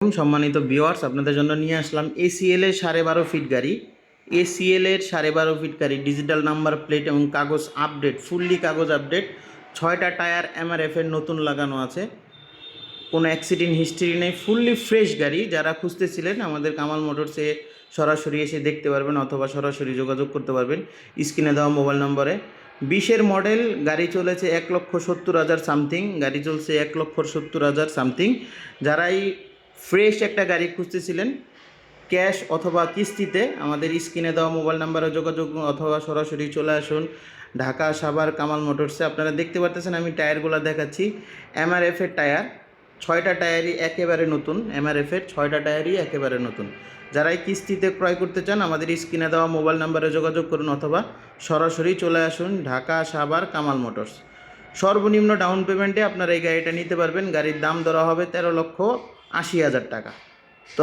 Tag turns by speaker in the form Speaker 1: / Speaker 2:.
Speaker 1: আলাইকুম সম্মানিত ভিউয়ার্স, আপনাদের জন্য নিয়ে আসলাম এসিএল এর 12.5 ফিট গাড়ি। এসিএল এর 12.5 ফিট গাড়ি, ডিজিটাল নাম্বার প্লেট এবং কাগজ আপডেট, ফুললি কাগজ আপডেট। 6টা টায়ার এমআরএফ এর নতুন লাগানো আছে, কোনো অ্যাক্সিডেন্ট হিস্ট্রি নেই, ফুললি ফ্রেশ গাড়ি। যারা খুঁজতেছিলেন আমাদের কামাল মোটরসে সরাসরি এসে দেখতে পারবেন অথবা সরাসরি যোগাযোগ করতে পারবেন স্ক্রিনে দেওয়া মোবাইল নম্বরে। 20-এর মডেল, গাড়ি চলেছে 1,70,000 সামথিং, গাড়ি চলছে 1,70,000 সামথিং। যারাই ফ্রেশ একটা গাড়ি খুঁজতেছিলেন ক্যাশ অথবা কিস্তিতে আমাদের স্ক্রিনে দেওয়া মোবাইল নাম্বারে যোগাযোগ অথবা সরাসরি চলে আসুন ঢাকা সাভার কামাল মোটরসে। আপনারা দেখতে পাচ্ছেন আমি টায়ারগুলো দেখাচ্ছি, এমআরএফের টায়ার। 6টা টায়ারই একেবারে নতুন, এমআরএফের 6টা টায়ারই একেবারে নতুন। যারাই কিস্তিতে ক্রয় করতে চান আমাদের স্ক্রিনে দেওয়া মোবাইল নাম্বারে যোগাযোগ করুন অথবা সরাসরি চলে আসুন ঢাকা সাভার কামাল মোটরস। সর্বনিম্ন ডাউন পেমেন্টে আপনারা এই গাড়িটা নিতে পারবেন। গাড়ির দাম ধরা হবে 13,80,000 টাকা। তো